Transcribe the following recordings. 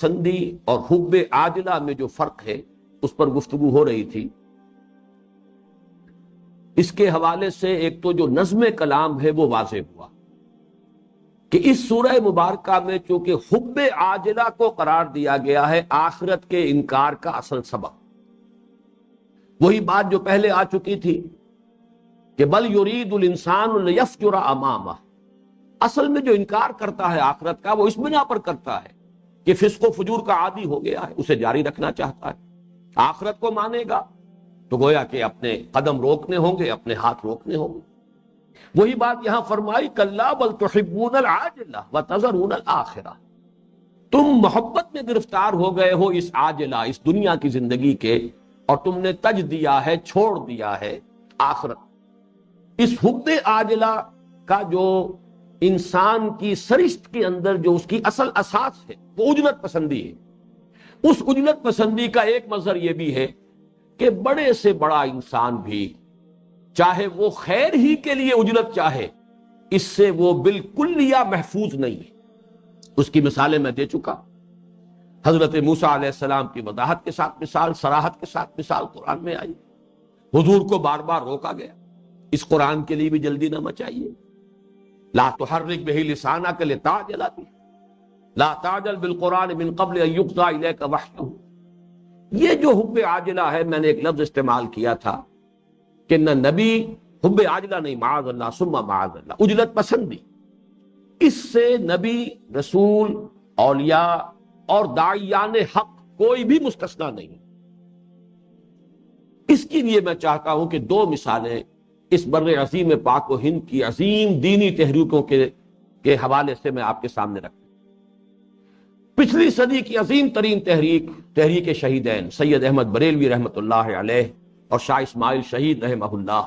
پسندی اور حب عاجلہ میں جو فرق ہے اس پر گفتگو ہو رہی تھی۔ اس کے حوالے سے ایک تو جو نظم کلام ہے وہ واضح ہوا کہ اس سورہ مبارکہ میں چونکہ حب عاجلہ کو قرار دیا گیا ہے آخرت کے انکار کا اصل سبب، وہی بات جو پہلے آ چکی تھی کہ بل یرید الانسان لیفجر امامہ، اصل میں جو انکار کرتا ہے آخرت کا وہ اس بنا پر کرتا ہے کہ فسق و فجور کا عادی ہو گیا ہے، اسے جاری رکھنا چاہتا ہے۔ آخرت کو مانے گا تو گویا کہ اپنے قدم روکنے ہوں گے، اپنے ہاتھ روکنے ہوں گے۔ وہی بات یہاں فرمائی کلا بل تحبون العاجلہ وتذرون الآخرہ، تم محبت میں گرفتار ہو گئے ہو اس عاجلہ، اس دنیا کی زندگی کے، اور تم نے تج دیا ہے، چھوڑ دیا ہے آخرت۔ اس حب عاجلہ کا جو انسان کی سرشت کے اندر جو اس کی اصل اساس ہے وہ اجلت پسندی ہے۔ اس اجلت پسندی کا ایک مظہر یہ بھی ہے کہ بڑے سے بڑا انسان بھی چاہے وہ خیر ہی کے لیے اجلت چاہے، اس سے وہ بالکلیہ محفوظ نہیں ہے۔ اس کی مثالیں میں دے چکا، حضرت موسیٰ علیہ السلام کی وضاحت کے ساتھ مثال، صراحت کے ساتھ مثال قرآن میں آئی، حضور کو بار بار روکا گیا۔ اس قرآن کے لیے بھی جلدی نہ مچائیے، لا تحرک بہ لسانک لتعجل بہ، لا تعجل بالقرآن من قبل ان یقضی الیک وحیہ۔ یہ جو حب عاجلہ ہے، میں نے ایک لفظ استعمال کیا تھا کہ نہ نبی، حب عاجلہ نہیں، معاذ اللہ ثم معاذ اللہ، اجلت پسندی، اس سے نبی، رسول، اولیاء اور داعیان حق کوئی بھی مستثنی نہیں۔ اس کے لیے میں چاہتا ہوں کہ دو مثالیں اس بر عظیم پاک و ہند کی عظیم دینی تحریکوں کے حوالے سے میں آپ کے سامنے رکھوں۔ پچھلی صدی کی عظیم ترین تحریک شہیدین سید احمد بریلوی رحمۃ اللہ علیہ اور شاہ اسماعیل شہید رحمہ اللہ،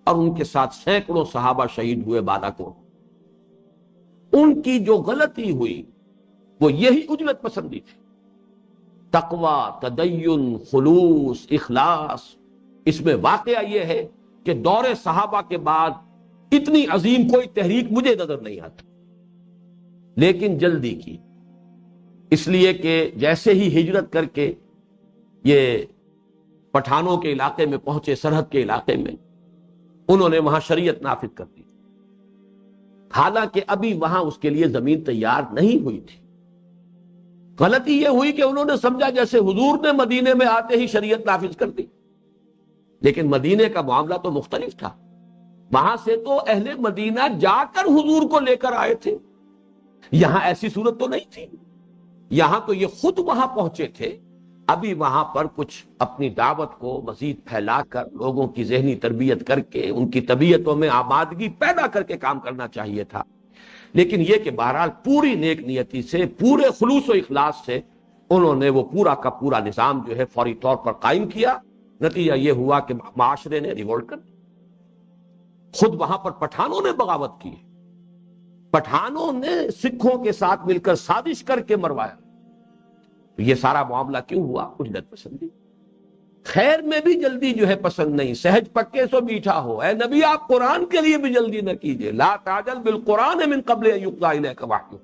اور ان کے ساتھ سینکڑوں صحابہ شہید ہوئے بالاکوٹ، ان کی جو غلطی ہوئی وہ یہی اجلت پسندی تھی۔ تقوی، تدین، خلوص، اخلاص، اس میں واقعہ یہ ہے کہ دور صحابہ کے بعد اتنی عظیم کوئی تحریک مجھے نظر نہیں آتی، لیکن جلدی کی، اس لیے کہ جیسے ہی ہجرت کر کے یہ پٹھانوں کے علاقے میں پہنچے، سرحد کے علاقے میں، انہوں نے وہاں شریعت نافذ کر دی، حالانکہ ابھی وہاں اس کے لیے زمین تیار نہیں ہوئی تھی۔ غلطی یہ ہوئی کہ انہوں نے سمجھا جیسے حضور نے مدینے میں آتے ہی شریعت نافذ کر دی، لیکن مدینے کا معاملہ تو مختلف تھا۔ وہاں سے تو اہل مدینہ جا کر حضور کو لے کر آئے تھے، یہاں ایسی صورت تو نہیں تھی۔ یہاں تو یہ خود وہاں پہنچے تھے، ابھی وہاں پر کچھ اپنی دعوت کو مزید پھیلا کر، لوگوں کی ذہنی تربیت کر کے، ان کی طبیعتوں میں آبادگی پیدا کر کے کام کرنا چاہیے تھا۔ لیکن یہ کہ بہرحال پوری نیک نیتی سے، پورے خلوص و اخلاص سے انہوں نے وہ پورا کا پورا نظام جو ہے فوری طور پر قائم کیا۔ نتیجہ یہ ہوا کہ معاشرے نے ریوولٹ کر دیا، خود وہاں پر پٹھانوں نے بغاوت کی، پٹھانوں نے سکھوں کے ساتھ مل کر سازش کر کے مروایا۔ تو یہ سارا معاملہ کیوں ہوا؟ اجلت پسندی۔ خیر میں بھی جلدی جو ہے پسند نہیں، سہج پکے سو میٹھا ہو۔ اے نبی، آپ قرآن کے لیے بھی جلدی نہ کیجیے، لا تعجل بالقرآن من قبل ان یقضی الیک وحیہ۔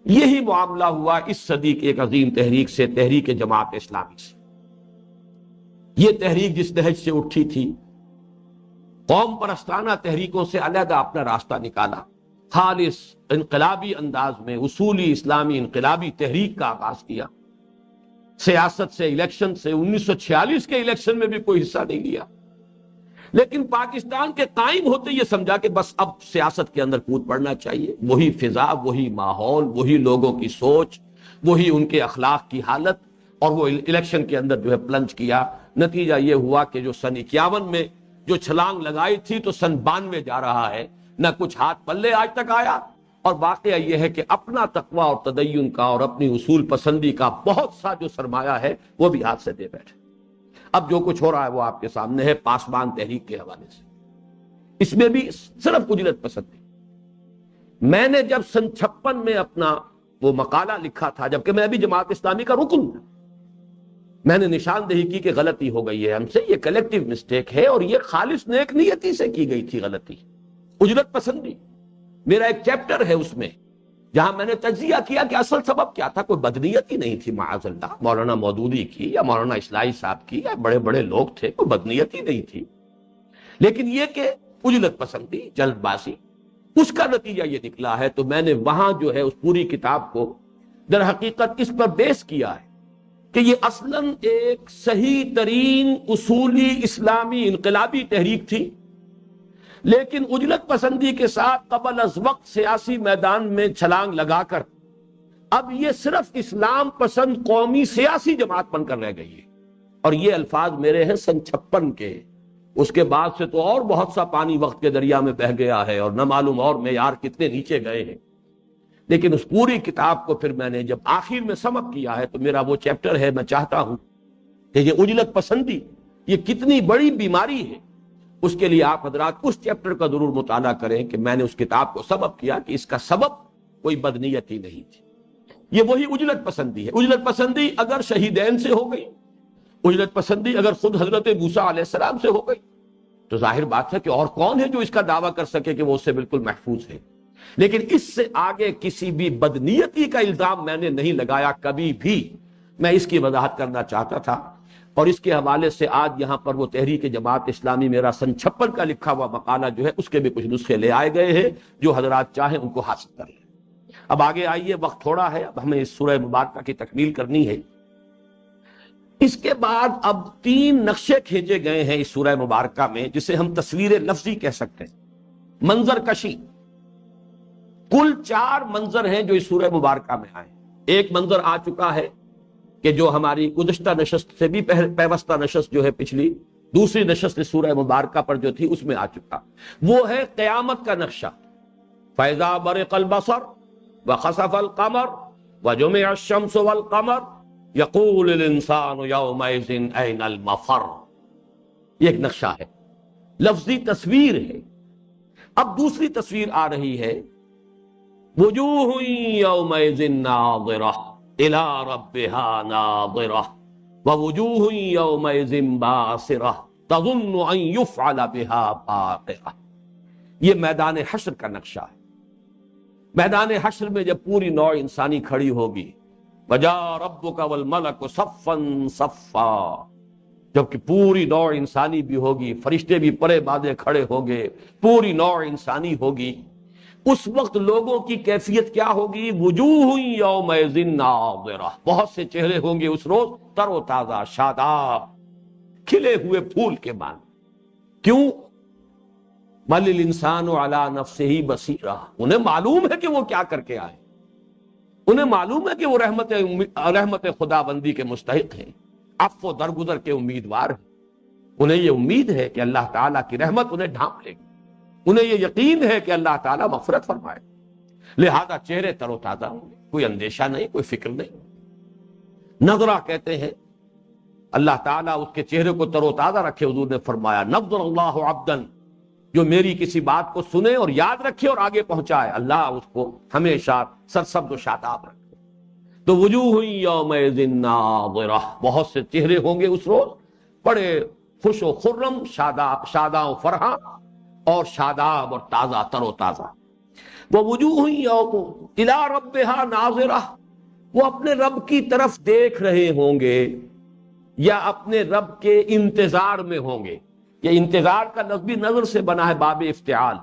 یہی معاملہ ہوا اس صدی کی ایک عظیم تحریک سے، تحریک جماعت اسلامی سے۔ یہ تحریک جس نہج سے اٹھی تھی، قوم پرستانہ تحریکوں سے علیحدہ اپنا راستہ نکالا، خالص انقلابی انداز میں اصولی اسلامی انقلابی تحریک کا آغاز کیا۔ سیاست سے، الیکشن سے، 1946 کے الیکشن میں بھی کوئی حصہ نہیں لیا، لیکن پاکستان کے قائم ہوتے یہ سمجھا کہ بس اب سیاست کے اندر کود پڑنا چاہیے، وہی فضا، وہی ماحول، وہی لوگوں کی سوچ، وہی ان کے اخلاق کی حالت، اور وہ الیکشن کے اندر جو ہے پلنج کیا۔ نتیجہ یہ ہوا کہ جو سن 51 میں جو چھلانگ لگائی تھی تو سن 92 جا رہا ہے، نہ کچھ ہاتھ پلے آج تک آیا، اور واقعہ یہ ہے کہ اپنا تقوی اور تدین کا اور اپنی اصول پسندی کا بہت سا جو سرمایہ ہے وہ بھی ہاتھ سے دے بیٹھے۔ اب جو کچھ ہو رہا ہے وہ آپ کے سامنے ہے پاسبان تحریک کے حوالے سے، اس میں بھی صرف اجلت پسندی۔ میں نے جب سن 56 میں اپنا وہ مقالہ لکھا تھا، جبکہ میں ابھی جماعت اسلامی کا رکن تھا، میں نے نشاندہی کی کہ غلطی ہو گئی ہے ہم سے، یہ کلیکٹیو مسٹیک ہے، اور یہ خالص نیک نیتی سے کی گئی تھی غلطی، اجلت پسندی۔ میرا ایک چیپٹر ہے اس میں جہاں میں نے تجزیہ کیا کہ اصل سبب کیا تھا، کوئی بدنیتی نہیں تھی معاذ اللہ مولانا مودودی کی یا مولانا اصلاحی صاحب کی، یا بڑے بڑے لوگ تھے، کوئی بدنیتی نہیں تھی، لیکن یہ کہ عجلت پسندی، جلد بازی، اس کا نتیجہ یہ نکلا ہے۔ تو میں نے وہاں جو ہے اس پوری کتاب کو در حقیقت اس پر بیس کیا ہے کہ یہ اصلاً ایک صحیح ترین اصولی اسلامی انقلابی تحریک تھی، لیکن عجلت پسندی کے ساتھ قبل از وقت سیاسی میدان میں چھلانگ لگا کر اب یہ صرف اسلام پسند قومی سیاسی جماعت بن کر رہ گئی ہے۔ اور یہ الفاظ میرے ہیں سن 56 کے، اس کے بعد سے تو اور بہت سا پانی وقت کے دریا میں بہہ گیا ہے اور نہ معلوم اور معیار کتنے نیچے گئے ہیں، لیکن اس پوری کتاب کو پھر میں نے جب آخر میں سم اپ کیا ہے تو میرا وہ چیپٹر ہے، میں چاہتا ہوں کہ یہ عجلت پسندی یہ کتنی بڑی بیماری ہے، اس کے لیے آپ حضرات اس چیپٹر کا ضرور مطالعہ کریں کہ میں نے اس کتاب کو سم اپ کیا کہ اس کا سبب کوئی بدنیتی نہیں تھی، یہ وہی عجلت پسندی ہے۔ عجلت پسندی اگر شہیدین سے ہو گئی، عجلت پسندی اگر خود حضرت موسیٰ علیہ السلام سے ہو گئی، تو ظاہر بات ہے کہ اور کون ہے جو اس کا دعویٰ کر سکے کہ وہ اس سے بالکل محفوظ ہے۔ لیکن اس سے آگے کسی بھی بدنیتی کا الزام میں نے نہیں لگایا کبھی بھی، میں اس کی وضاحت کرنا چاہتا تھا۔ اور اس کے حوالے سے آج یہاں پر وہ تحریک جماعت اسلامی میرا سن 56 کا لکھا ہوا مقالہ جو ہے اس کے بھی کچھ نسخے لے آئے گئے ہیں، جو حضرات چاہیں ان کو حاصل کر لیں۔ اب آگے آئیے، وقت تھوڑا ہے، اب ہمیں اس سورہ مبارکہ کی تکمیل کرنی ہے۔ اس کے بعد اب 3 نقشے کھینچے گئے ہیں اس سورہ مبارکہ میں، جسے ہم تصویر لفظی کہہ سکتے ہیں، منظر کشی۔ کل 4 منظر ہیں جو اس سورہ مبارکہ میں آئے۔ ایک منظر آ چکا ہے کہ جو ہماری گزشتہ نشست سے بھی پیوستہ نشست جو ہے پچھلی دوسری نشست سورہ مبارکہ پر جو تھی اس میں آ چکا، وہ ہے قیامت کا نقشہ۔ فَإِذَا بَرِقَ الْبَصَرُ وَخَسَفَ الْقَمَرُ وَجُمِعَ الشَّمْسُ وَالْقَمَرُ يَقُولُ الْإِنسَانُ يَوْمَئِذٍ أَيْنَ الْمَفَرُّ، یہ ایک نقشہ ہے، لفظی تصویر ہے۔ اب دوسری تصویر آ رہی ہے، وجوہ یومئذ ناظرہ الی ربہا ناظرہ ووجوہ یومئذ باسرہ تظن ان یفعل بہا فاقرہ۔ یہ میدان حشر کا نقشہ ہے۔ میدان حشر میں جب پوری نوع انسانی کھڑی ہوگی، وجاء ربک والملک صفا صفا، جبکہ پوری نوع انسانی بھی ہوگی، فرشتے بھی پرے بادے کھڑے ہوں گے، پوری نوع انسانی ہوگی، اس وقت لوگوں کی کیفیت کیا ہوگی؟ وجوہ یومئذ ناظرہ، بہت سے چہرے ہوں گے اس روز تر و تازہ، شاداب، کھلے ہوئے پھول کے مانند۔ کیوں؟ بل الانسان علی نفسہ بصیرہ، انہیں معلوم ہے کہ وہ کیا کر کے آئے، انہیں معلوم ہے کہ وہ رحمت خداوندی کے مستحق ہیں، عفو و درگزر کے امیدوار ہیں، انہیں یہ امید ہے کہ اللہ تعالیٰ کی رحمت انہیں ڈھانپ لے گی، انہیں یہ یقین ہے کہ اللہ تعالیٰ مغفرت فرمائے، لہذا چہرے تر و تازہ ہوں گے، کوئی اندیشہ نہیں، کوئی فکر نہیں۔ نظرہ کہتے ہیں اللہ تعالیٰ اس کے چہرے کو تر و تازہ رکھے، حضور نے فرمایا نظر اللہ عبدا، جو میری کسی بات کو سنے اور یاد رکھے اور آگے پہنچائے، اللہ اس کو ہمیشہ سرسبز و شاداب رکھے۔ تو وجوہ یومئذ ناظرہ، بہت سے چہرے ہوں گے اس روز بڑے خوش و خرم، شاداں و فرحاں اور شاداب اور تازہ تر و تازہ۔ ووجوہ یوم الی ربہا ناظرہ، وہ اپنے رب کی طرف دیکھ رہے ہوں گے یا اپنے رب کے انتظار میں ہوں گے۔ یہ انتظار کا لفظ بھی نظر سے بنا ہے، باب افتعال۔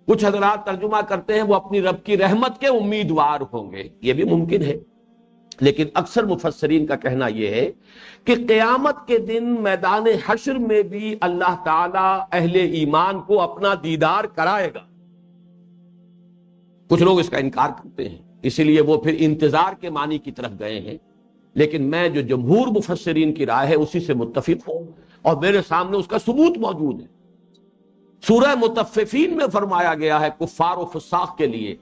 کچھ حضرات ترجمہ کرتے ہیں وہ اپنی رب کی رحمت کے امیدوار ہوں گے، یہ بھی ممکن ہے، لیکن اکثر مفسرین کا کہنا یہ ہے کہ قیامت کے دن میدان حشر میں بھی اللہ تعالیٰ اہل ایمان کو اپنا دیدار کرائے گا۔ کچھ لوگ اس کا انکار کرتے ہیں، اسی لیے وہ پھر انتظار کے معنی کی طرف گئے ہیں، لیکن میں جو جمہور مفسرین کی رائے ہے اسی سے متفق ہوں، اور میرے سامنے اس کا ثبوت موجود ہے۔ سورہ مطففین میں فرمایا گیا ہے کفار و فساق کے لیے،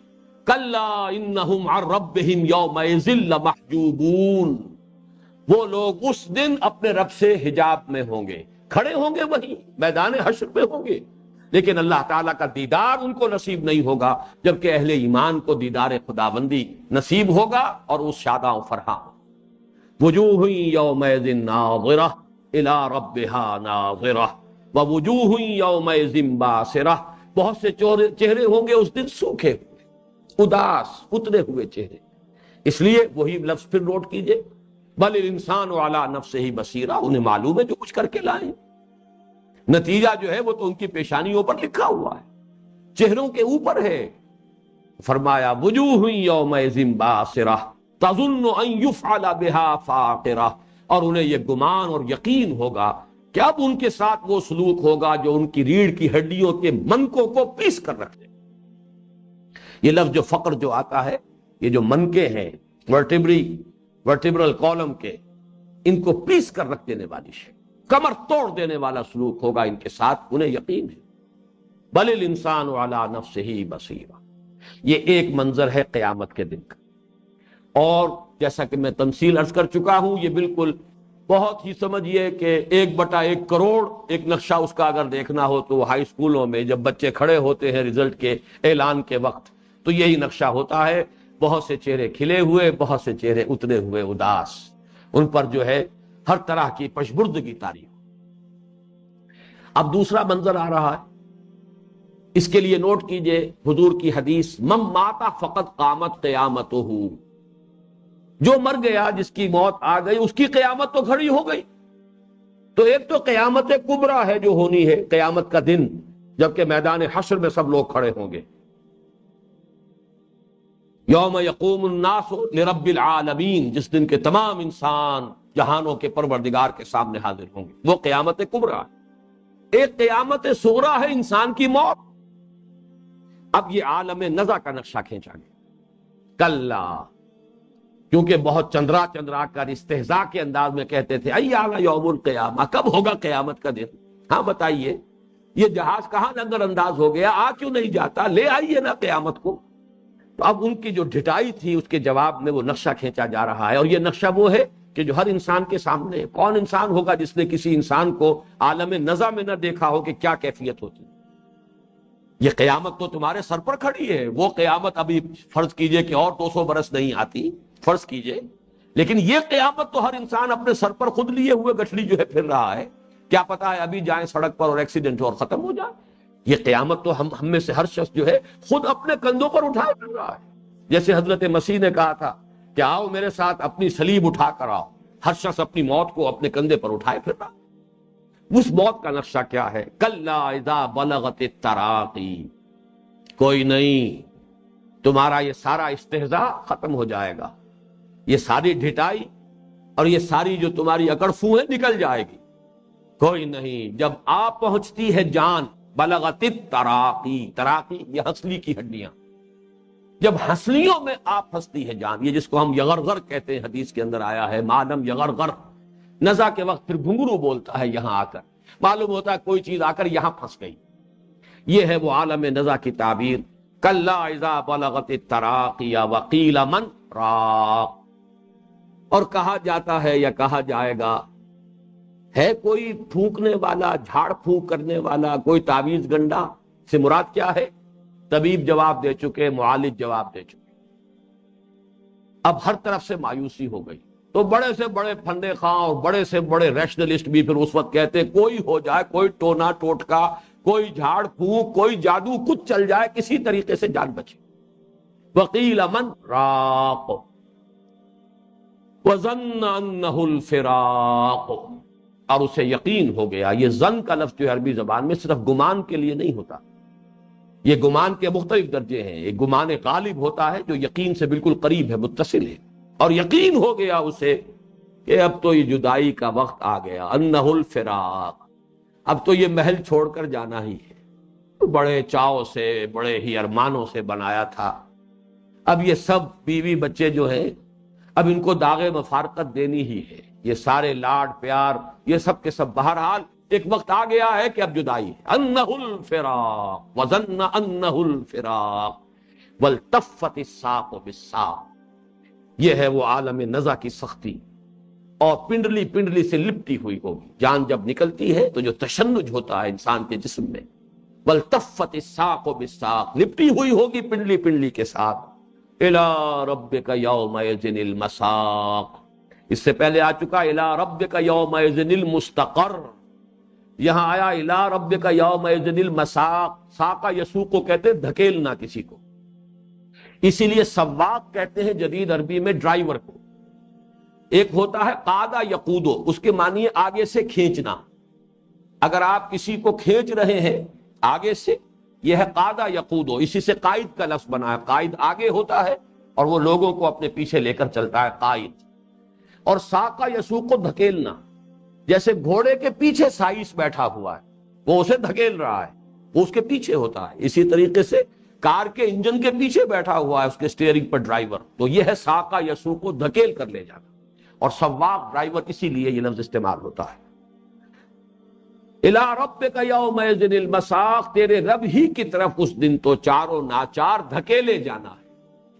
کلا انہم عن ربہم یومئذ لمحجوبون، وہ لوگ اس دن اپنے رب سے حجاب میں ہوں گے، کھڑے ہوں گے وہیں میدان حشر میں ہوں گے، لیکن اللہ تعالیٰ کا دیدار ان کو نصیب نہیں ہوگا، جبکہ اہل ایمان کو دیدار خداوندی نصیب ہوگا اور اس شاداں و فرحاں۔ وجوہ یومئذ ناظرہ الی ربہا ناظرہ ووجوہ یومئذ باسرہ، بہت سے چہرے ہوں گے اس دن سوکھے ہوئے، اداس اتنے ہوئے چہرے. اس لیے وہی لفظ پھر نوٹ کیجئے، بل الانسان علی نفسہ بصیرہ، انہیں معلوم ہے جو کچھ کر کے لائے. نتیجہ جو ہے وہ تو ان کی پیشانیوں پر لکھا ہوا ہے، چہروں کے اوپر ہے. فرمایا وجوہ یومئذ باسرہ تظن ان یفعل بها فاقرہ، اور انہیں یہ گمان اور یقین ہوگا کہ اب ان کے ساتھ وہ سلوک ہوگا جو ان کی ریڑھ کی ہڈیوں کے منکوں کو پیس کر رکھ دے. یہ لفظ جو فقر جو آتا ہے، یہ جو منکے ہیں ورٹیبرل کالم کے، ان کو پیس کر رکھ دینے والی شے، کمر توڑ دینے والا سلوک ہوگا ان کے ساتھ، انہیں یقین ہے. بل الانسان علی نفسہ بصیرہ. یہ ایک منظر ہے قیامت کے دن کا، اور جیسا کہ میں تمثیل عرض کر چکا ہوں، یہ بالکل بہت ہی سمجھیے کہ 1/1 کروڑ ایک نقشہ اس کا اگر دیکھنا ہو تو ہائی اسکولوں میں جب بچے کھڑے ہوتے ہیں رزلٹ کے اعلان کے وقت تو یہی نقشہ ہوتا ہے. بہت سے چہرے کھلے ہوئے، بہت سے چہرے اترے ہوئے اداس، ان پر جو ہے ہر طرح کی پشبردگی طاری. اب دوسرا منظر آ رہا ہے، اس کے لیے نوٹ کیجئے حضور کی حدیث، من مات فقط قامت قیامتہ، جو مر گیا جس کی موت آ گئی اس کی قیامت تو کھڑی ہو گئی. تو ایک تو قیامت کبریٰ ہے جو ہونی ہے، قیامت کا دن جبکہ میدان حشر میں سب لوگ کھڑے ہوں گے. یوم یقوم الناس لرب العالمین، جس دن کے تمام انسان جہانوں کے پروردگار کے سامنے حاضر ہوں گے، وہ قیامت کبریٰ. ایک قیامت صغریٰ ہے انسان کی موت. اب یہ عالم نزع کا نقشہ کھینچا گیا. کلا، کیونکہ بہت چندرا کر استہزاء کے انداز میں کہتے تھے ایان یوم القیامہ، کب ہوگا قیامت کا دن؟ ہاں بتائیے، یہ جہاز کہاں نظر انداز ہو گیا، آ کیوں نہیں جاتا، لے آئیے نا قیامت کو. تو اب ان کی جو ڈھٹائی تھی اس کے جواب میں وہ نقشہ کھینچا جا رہا ہے، اور یہ نقشہ وہ ہے کہ جو ہر انسان کے سامنے ہے. کون انسان ہوگا جس نے کسی انسان کو عالم نزع میں نہ دیکھا ہو کہ کیا کیفیت ہوتی ہے؟ یہ قیامت تو تمہارے سر پر کھڑی ہے. وہ قیامت ابھی فرض کیجئے کہ اور 200 برس نہیں آتی، فرض کیجئے، لیکن یہ قیامت تو ہر انسان اپنے سر پر خود لیے ہوئے گٹھلی جو ہے پھر رہا ہے. کیا پتا ہے ابھی جائیں سڑک پر اور ایکسیڈنٹ ہو اور ختم ہو جائے. یہ قیامت تو ہم میں سے ہر شخص جو ہے خود اپنے کندھوں پر اٹھائے پھر رہا ہے. جیسے حضرت مسیح نے کہا تھا کہ آؤ میرے ساتھ اپنی صلیب اٹھا کر آؤ، ہر شخص اپنی موت کو اپنے کندھے پر اٹھائے پھر رہا. اس موت کا نقشہ کیا ہے؟ کلا اذا بلغت التراقی، کوئی نہیں، تمہارا یہ سارا استہزاء ختم ہو جائے گا، یہ ساری ڈھٹائی اور یہ ساری جو تمہاری اکڑفو ہے نکل جائے گی. کوئی نہیں، جب آپ پہنچتی ہے جان، بلغت التراقی، تراقی یہ ہنسلی کی ہڈیاں، جب ہنسلیوں میں آپ پھنستی ہے جان، یہ جس کو ہم یغرغر کہتے ہیں، حدیث کے اندر آیا ہے معلم یغرغر، نزع کے وقت پھر گھنگرو بولتا ہے یہاں آ کر، معلوم ہوتا ہے کوئی چیز آ کر یہاں پھنس گئی. یہ ہے وہ عالم نزع کی تعبیر. کلا اذا بلغت التراقی وقیل من راق، اور کہا جاتا ہے یا کہا جائے گا، ہے کوئی پھونکنے والا، جھاڑ پھونک کرنے والا، کوئی تعویذ گنڈا؟ سے مراد کیا ہے؟ طبیب جواب دے چکے، معالج جواب دے چکے. اب ہر طرف سے مایوسی ہو گئی. تو بڑے سے بڑے پھندے خواں اور بڑے سے بڑے ریشنلسٹ بھی پھر اس وقت کہتے کوئی ہو جائے، کوئی ٹونا ٹوٹکا، کوئی جھاڑ پھونک، کوئی جادو، کچھ چل جائے، کسی طریقے سے جان بچے. وقیل من راق وظن انہ الفراق، اور اسے یقین ہو گیا. یہ ظن کا لفظ جو ہے عربی زبان میں صرف گمان کے لیے نہیں ہوتا، یہ گمان کے مختلف درجے ہیں. ایک گمان غالب ہوتا ہے جو یقین سے بالکل قریب ہے، متصل ہے، اور یقین ہو گیا اسے کہ اب تو یہ جدائی کا وقت آ گیا. انہ الفراق، اب تو یہ محل چھوڑ کر جانا ہی ہے. بڑے چاؤ سے، بڑے ہی ارمانوں سے بنایا تھا، اب یہ سب بیوی بچے جو ہیں اب ان کو داغ مفارقت دینی ہی ہے. یہ سارے لاڈ پیار یہ سب کے سب بہرحال ایک وقت آ گیا ہے کہ اب جدائی ہے. انہ الفراق وظن انہ الفراق والتفت الساق بالساق، یہ ہے وہ عالم نزع کی سختی، اور پنڈلی پنڈلی سے لپٹی ہوئی ہوگی. جان جب نکلتی ہے تو جو تشنج ہوتا ہے انسان کے جسم میں، والتفت الساق بالساق، لپٹی ہوئی ہوگی پنڈلی پنڈلی کے ساتھ. الی ربک یومئذ المساق، اس سے پہلے آ چکا الی ربک یومئذ المستقر، یہاں آیا الی ربک یومئذ المساق. ساقہ یسوق کو کہتے دھکیلنا کسی کو. اسی لیے سواق کہتے ہیں جدید عربی میں ڈرائیور کو. ایک ہوتا ہے قادہ یقودو، اس کے معنی ہے آگے سے کھینچنا. اگر آپ کسی کو کھینچ رہے ہیں آگے سے، یہ ہے قادہ یقودو. اسی سے قائد کا لفظ بنا ہے. قائد آگے ہوتا ہے اور وہ لوگوں کو اپنے پیچھے لے کر چلتا ہے، قائد. اور ساقہ یسوق کو دھکیلنا، جیسے گھوڑے کے پیچھے سائس بیٹھا ہوا ہے، وہ اسے دھکیل رہا ہے، وہ اس کے پیچھے ہوتا ہے. اسی طریقے سے کار کے انجن کے پیچھے بیٹھا ہوا ہے اس کے سٹیئرنگ پر ڈرائیور، تو یہ ہے ساقہ یسوق کو دھکیل کر لے جانا. اور سواق ڈرائیور، اسی لیے یہ لفظ استعمال ہوتا ہے. اِلیٰ رَبِّکَ یَوْمَئِذٍ الْمَسَاقُ، تیرے رب ہی کی طرف اس دن تو چاروں ناچار دھکیلے جانا ہے.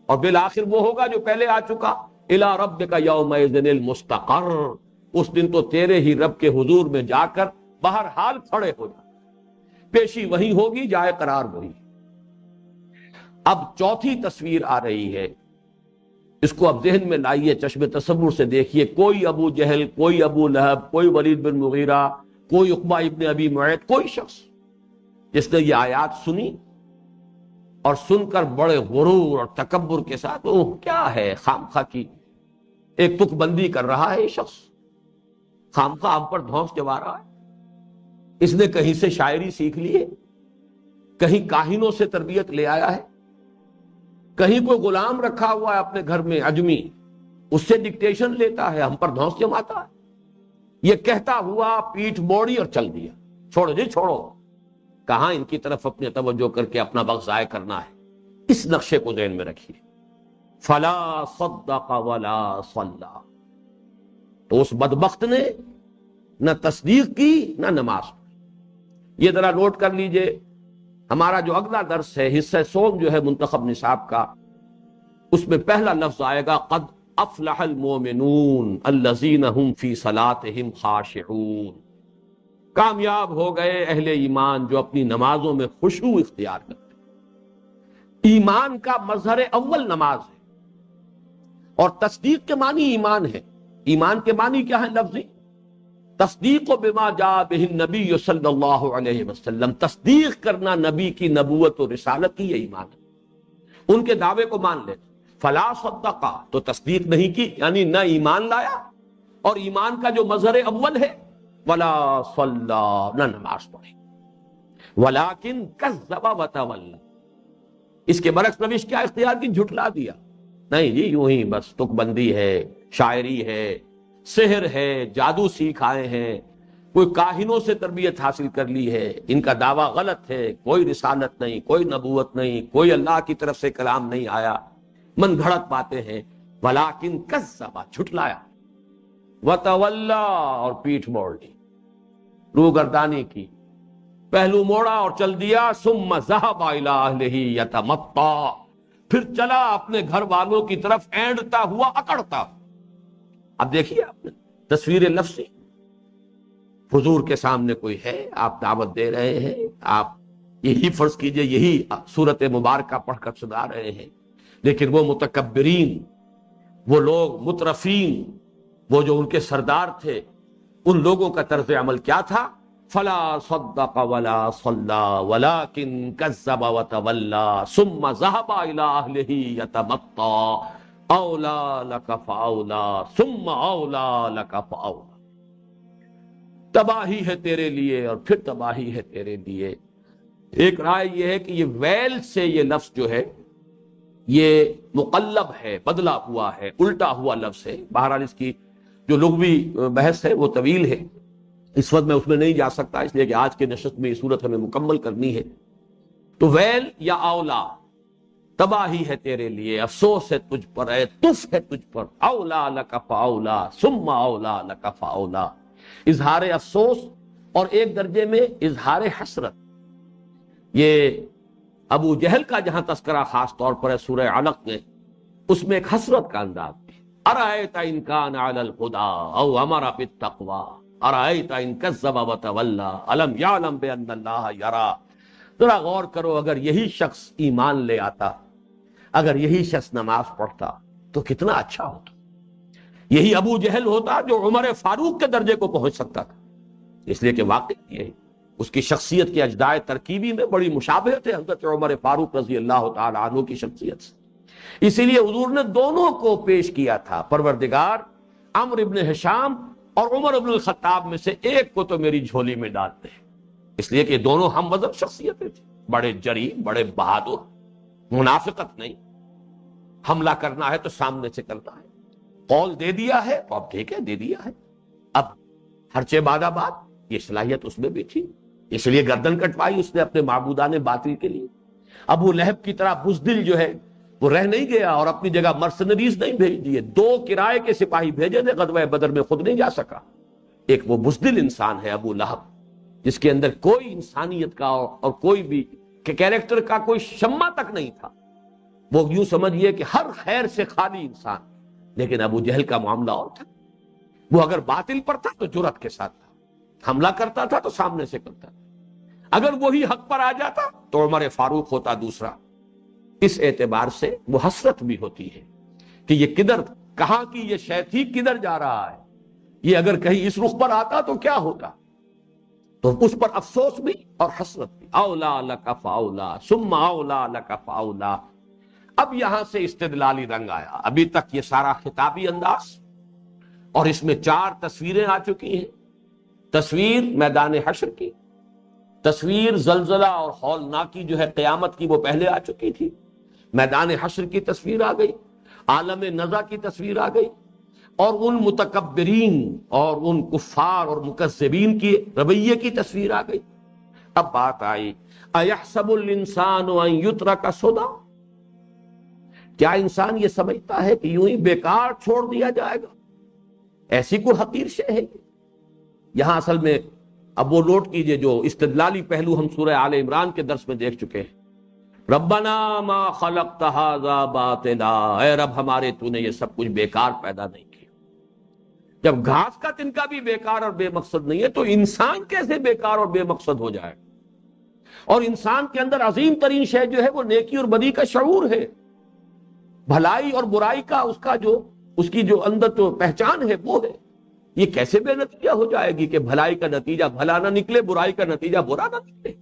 اور بالآخر وہ ہوگا جو پہلے آ چکا، اِلیٰ رَبِّکَ یَوْمَئِذٍ الْمُسْتَقَرُّ، اس دن تو تیرے ہی رب کے حضور میں جا کر بہرحال کھڑے ہو جانا، پیشی وہی ہوگی، جائے قرار وہی. اب چوتھی تصویر آ رہی ہے، اس کو اب ذہن میں لائیے، چشم تصور سے دیکھیے. کوئی ابو جہل، کوئی ابو لہب، کوئی ولید بن مغیرہ، کوئی عقبہ ابن ابی معیط، کوئی شخص جس نے یہ آیات سنی اور سن کر بڑے غرور اور تکبر کے ساتھ، اوہ کیا ہے، خامخواہ کی ایک تک بندی کر رہا ہے یہ شخص، خامخواہ ہم پر دھونس جما رہا ہے. اس نے کہیں سے شاعری سیکھ لی ہے، کہیں کاہنوں سے تربیت لے آیا ہے، کہیں کوئی غلام رکھا ہوا ہے اپنے گھر میں عجمی، اس سے ڈکٹیشن لیتا ہے، ہم پر دھونس جماتا ہے. یہ کہتا ہوا پیٹھ موڑی اور چل دیا. چھوڑو جی چھوڑو، کہاں ان کی طرف اپنے توجہ کر کے اپنا وقت ضائع کرنا ہے. اس نقشے کو ذہن میں رکھیے. فلا صدق ولا صلی، تو اس بدبخت نے نہ تصدیق کی نہ نماز پڑھی. یہ ذرا نوٹ کر لیجئے. ہمارا جو اگلا درس ہے، حصہ سوم جو ہے منتخب نصاب کا، اس میں پہلا لفظ آئے گا قد افلح المؤمنون الذین هم فی صلاتهم خاشعون. کامیاب ہو گئے اہل ایمان جو اپنی نمازوں میں خشوع اختیار کرتے ہیں. ایمان کا مظہر اول نماز ہے، اور تصدیق کے معنی ایمان ہے. ایمان کے معنی کیا ہے لفظی؟ تصدیق بما جاء بہ النبی صلی اللہ علیہ وسلم، تصدیق کرنا نبی کی نبوت و رسالت کی، یہ ایمان ہے. ان کے دعوے کو مان لے. فلا صدقہ، تو تصدیق نہیں کی، یعنی نہ ایمان لایا، اور ایمان کا جو مظہر اول ہے ولا صلی، نہ نماز پڑھی. ولکن کذب وتولی، اس کے برعکس روش کیا اختیار کی؟ جھٹلا دیا. نہیں جی یوں ہی بس تک بندی ہے، شاعری ہے، سحر ہے، جادو سیکھ آئے ہیں، کوئی کاہنوں سے تربیت حاصل کر لی ہے، ان کا دعویٰ غلط ہے، کوئی رسالت نہیں، کوئی نبوت نہیں، کوئی اللہ کی طرف سے کلام نہیں آیا، من گھڑت باتیں ہیں. ولیکن کذب، جھٹلایا، وتولی، اور پیٹھ موڑ لی، روگردانی کی، پہلو موڑا اور چل دیا. ثم ذهب الى اهله يتمطى، پھر چلا اپنے گھر والوں کی طرف اینڈتا ہوا، اکڑتا. اب دیکھیے آپ نے تصویر لفظی، حضور کے سامنے کوئی ہے، آپ دعوت دے رہے ہیں، آپ یہی فرض کیجئے یہی سورت مبارکہ پڑھ کر سنا رہے ہیں، لیکن وہ متکبرین، وہ لوگ مترفین، وہ جو ان کے سردار تھے، ان لوگوں کا طرز عمل کیا تھا؟ فلا صدق ولا صلی ولکن کذب وتولی ثم ذهب الى اهله يتمطى اولا لک فاولا ثم اولا لک فاولا. تباہی ہے تیرے لیے اور پھر تباہی ہے تیرے لیے. ایک رائے یہ ہے کہ یہ ویل سے یہ لفظ جو ہے یہ مقلب ہے، بدلا ہوا ہے، الٹا ہوا لفظ ہے. بہرحال اس کی جو لغوی بحث ہے وہ طویل ہے، اس وقت میں اس میں نہیں جا سکتا، اس لیے کہ آج کے نشست میں یہ صورت ہمیں مکمل کرنی ہے. تو ویل یا اولا، تباہی ہے تیرے لیے، افسوس ہے تجھ پر، اے تف ہے تجھ پر. اولا لک فاولا ثم اولا لک فاولا، اظہار افسوس اور ایک درجے میں اظہار حسرت. یہ ابو جہل کا جہاں تذکرہ خاص طور پر ہے سورہ علق میں، اس میں ایک حسرت کا انداز ہے. ارأیت ان کان علی الہدی او امر بالتقوی ارأیت ان کذب وتولی الم یعلم بان اللہ یری. ذرا غور کرو، اگر یہی شخص ایمان لے آتا، اگر یہی شخص نماز پڑھتا تو کتنا اچھا ہوتا. یہی ابو جہل ہوتا جو عمر فاروق کے درجے کو پہنچ سکتا تھا. اس لیے کہ واقعی یہ اس کی شخصیت کے اجزاء ترکیبی میں بڑی مشابہت ہے حضرت عمر فاروق رضی اللہ تعالی عنہ کی شخصیت سے. اسی لیے حضور نے دونوں کو پیش کیا تھا، پروردگار عمرو ابن ہشام اور عمر ابن الخطاب میں سے ایک کو تو میری جھولی میں ڈال دے، اس لیے کہ دونوں ہم وزن شخصیتیں تھیں، بڑے جری، بڑے بہادر، منافقت نہیں، حملہ کرنا ہے تو سامنے سے کرنا ہے، قول دے دیا ہے تو اب ٹھیک ہے دے دیا ہے، اب ہر چہ بادہ بات، یہ صلاحیت اس میں بھی تھی، اس لیے گردن کٹوائی اس نے اپنے معبودان باطل کے لیے۔ ابو لہب کی طرح بزدل جو ہے وہ رہ نہیں گیا اور اپنی جگہ مرسنریز نہیں بھیج دیے، 2 کرائے کے سپاہی بھیجے تھے غزوہ بدر میں، خود نہیں جا سکا۔ ایک وہ بزدل انسان ہے ابو لہب، جس کے اندر کوئی انسانیت کا اور کوئی بھی کیریکٹر کا کوئی شمع تک نہیں تھا، وہ یوں سمجھئے کہ ہر خیر سے خالی انسان۔ لیکن ابو جہل کا معاملہ اور تھا، وہ اگر باطل پر تھا تو جرأت کے ساتھ تھا، حملہ کرتا تھا تو سامنے سے کرتا تھا، اگر وہی حق پر آ جاتا تو عمر فاروق ہوتا دوسرا۔ اس اعتبار سے وہ حسرت بھی ہوتی ہے کہ یہ کدھر، کہاں کی یہ شے تھی، کدھر جا رہا ہے، یہ اگر کہیں اس رخ پر آتا تو کیا ہوتا، تو اس پر افسوس بھی اور حسرت بھی۔ اولا لک فاولا ثم اولا لک فاولا۔ اب یہاں سے استدلالی رنگ آیا، ابھی تک یہ سارا خطابی انداز، اور اس میں 4 تصویریں آ چکی ہیں۔ تصویر میدان حشر کی، تصویر زلزلہ اور ہولناکی جو ہے قیامت کی، وہ پہلے آ چکی تھی، میدان حشر کی تصویر آ گئی، عالم نزع کی تصویر آ گئی، اور ان متکبرین اور ان کفار اور مکذبین کی رویے کی تصویر آ گئی۔ اب بات آئی ایحسب الانسان ان یترک سدی، کیا انسان یہ سمجھتا ہے کہ یوں ہی بیکار چھوڑ دیا جائے گا؟ ایسی کوئی حقیر شے ہے؟ یہاں اصل میں اب وہ نوٹ کیجئے جو استدلالی پہلو ہم سورہ آل عمران کے درس میں دیکھ چکے ہیں، ربنا ما خلقت ھذا باطلا، اے رب ہمارے تو نے یہ سب کچھ بیکار پیدا نہیں کیا۔ جب گھاس کا تنکا بھی بیکار اور بے مقصد نہیں ہے تو انسان کیسے بیکار اور بے مقصد ہو جائے؟ اور انسان کے اندر عظیم ترین شے جو ہے وہ نیکی اور بدی کا شعور ہے، بھلائی اور برائی کا اس کی جو اندر تو پہچان ہے وہ ہے۔ یہ کیسے بے نتیجہ ہو جائے گی کہ بھلائی کا نتیجہ بھلا نہ نکلے، برائی کا نتیجہ برا نہ نکلے؟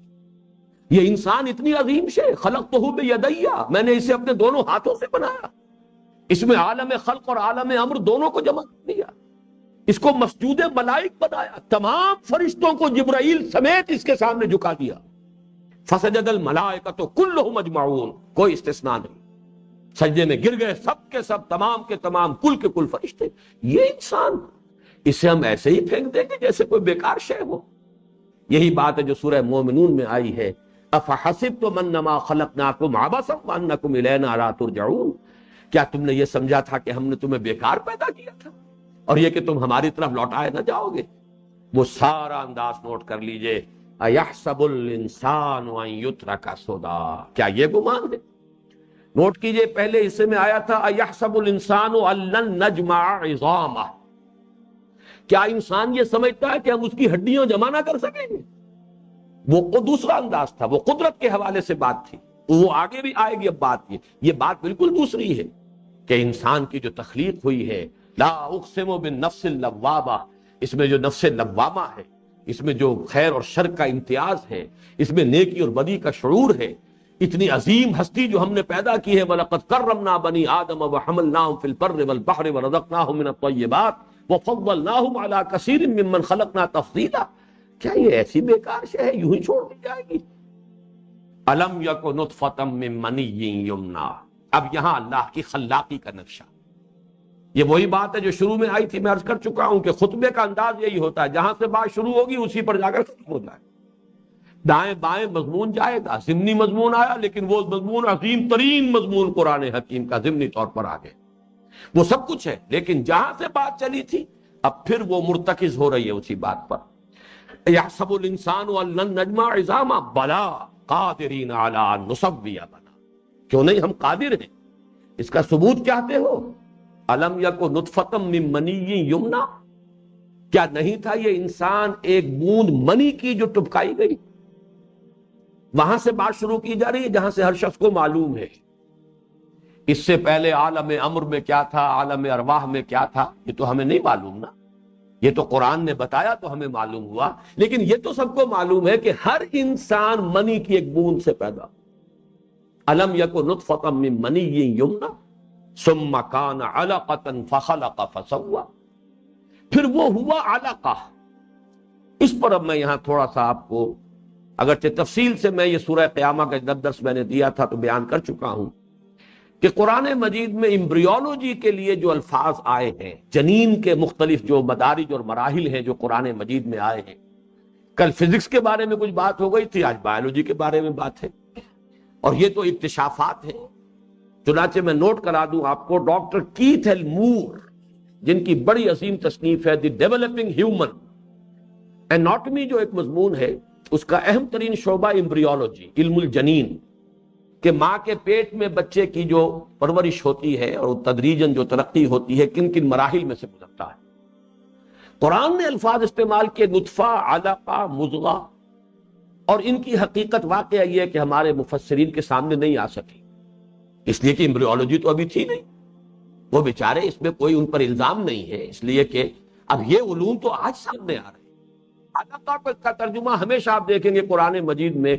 یہ انسان اتنی عظیم شے، خلقتہ بیدی، میں نے اسے اپنے دونوں ہاتھوں سے بنایا، اس میں عالم خلق اور عالم امر دونوں کو جمع کر دیا، اس کو مسجود ملائک بنایا، تمام فرشتوں کو جبرائیل سمیت اس کے سامنے جھکا دیا، فسجد الملائکۃ کلھم اجمعون، کوئی استثناء نہیں، سجدے میں گر گئے سب کے سب، تمام کے تمام، کل کے کل فرشتے۔ یہ انسان، اسے ہم ایسے ہی پھینک دیں گے جیسے کوئی بیکار شے ہو؟ یہی بات ہے جو سورہ مومنون میں آئی ہے، افحسبتم انما خلقناکم عبثا وانکم الینا لا ترجعون، کیا تم نے یہ سمجھا تھا کہ ہم نے تمہیں بیکار پیدا کیا تھا اور یہ کہ تم ہماری طرف لوٹائے نہ جاؤ گے؟ وہ سارا انداز نوٹ کر لیجئے، ایحسب الانسان ان یترک سدی، کیا یہ گمان ہے؟ نوٹ کیجئے پہلے حصے میں آیا تھا ایحسب الانسان ان لن نجمع عظامہ، کیا انسان یہ سمجھتا ہے کہ ہم اس کی ہڈیاں جمع نہ کر سکیں گے؟ وہ دوسرا انداز تھا، وہ قدرت کے حوالے سے بات تھی، وہ آگے بھی آئے گی۔ اب بات یہ بات بالکل دوسری ہے کہ انسان کی جو تخلیق ہوئی ہے، لا اقسم بالنفس اللوامہ، اس میں جو نفس لوامہ ہے، اس میں جو خیر اور شر کا امتیاز ہے، اس میں نیکی اور بدی کا شعور ہے، اتنی عظیم ہستی جو ہم نے پیدا کی ہے، وَلَقَدْ كَرَّمْنَا بَنِي آدَمَ وَحَمَلْنَاهُمْ فِي الْبَرِّ وَالْبَحْرِ وَرَزَقْنَاهُمْ مِنَ الطَّيِّبَاتِ وَفَضَّلْنَاهُمْ عَلَى كَثِيرٍ مِّمَّنْ خَلَقْنَا تَفْضِيلًا، کیا یہ ایسی بیکار شے ہے یوں ہی چھوڑ دی جائے گی؟ أَلَمْ يَكُ نُطْفَةً مِّن مَّنِيٍّ يُمْنَىٰ، اب یہاں اللہ کی خلاقی کا نقشہ، یہ وہی بات ہے جو شروع میں آئی تھی، میں عرض کر چکا ہوں کہ خطبے کا انداز یہی ہوتا ہے، جہاں سے بات شروع ہوگی اسی پر جا کر ختم ہو جائے، دائیں بائیں مضمون جائے گا، ضمنی مضمون آیا لیکن وہ مضمون عظیم ترین مضمون قرآن حکیم کا ضمنی طور پر آ گئے، وہ سب کچھ ہے، لیکن جہاں سے بات چلی تھی اب پھر وہ مرتکز ہو رہی ہے اسی بات پر۔ یحسب الانسان ان لن نجمع عظاما بلا قادرین علی ان نسوی بنا، کیوں نہیں ہم قادر ہیں، اس کا ثبوت چاہتے ہو؟ الم یک نطفۃ من منی یمنا، کیا نہیں تھا یہ انسان ایک بوند منی کی جو ٹپکائی گئی؟ وہاں سے بات شروع کی جا رہی ہے جہاں سے ہر شخص کو معلوم ہے، اس سے پہلے عالم امر میں کیا تھا، عالم ارواح میں کیا تھا، یہ تو ہمیں نہیں معلوم نا، یہ تو قرآن نے بتایا تو ہمیں معلوم ہوا، لیکن یہ تو سب کو معلوم ہے کہ ہر انسان منی کی ایک بوند سے پیدا، الم یکن نطفۃ من منی یمنی ثم کان علقۃ فخلق فسوی، پھر وہ ہوا علقہ۔ اس پر اب میں یہاں تھوڑا سا آپ کو، اگرچہ تفصیل سے میں یہ سورہ قیامہ کا جب درس میں نے دیا تھا تو بیان کر چکا ہوں کہ قرآن مجید میں امبریولوجی کے لیے جو الفاظ آئے ہیں، جنین کے مختلف جو مدارج اور مراحل ہیں جو قرآن مجید میں آئے ہیں، کل فزکس کے بارے میں کچھ بات ہو گئی تھی، آج بایولوجی کے بارے میں بات ہے، اور یہ تو اکتشافات ہیں۔ چنانچہ میں نوٹ کرا دوں آپ کو، ڈاکٹر کیتھ ایل مور، جن کی بڑی عظیم تصنیف ہے دی ڈیولپنگ ہیومن ایناٹمی، جو ایک مضمون ہے، اس کا اہم ترین شعبہ امبریولوجی، علم الجنین، کہ ماں کے پیٹ میں بچے کی جو پرورش ہوتی ہے اور تدریجاً جو ترقی ہوتی ہے کن کن مراحل میں سے گزرتا ہے۔ قرآن نے الفاظ استعمال کیے نطفہ، علقہ، مضغہ، اور ان کی حقیقت واقعہ یہ ہے کہ ہمارے مفسرین کے سامنے نہیں آ سکی، اس لیے کہ امبریولوجی تو ابھی تھی نہیں، وہ بیچارے، اس میں کوئی ان پر الزام نہیں ہے، اس لیے کہ اب یہ علوم تو آج سامنے آ رہے ہیں۔ علقہ کا ترجمہ ہمیشہ آپ دیکھیں گے قرآن مجید میں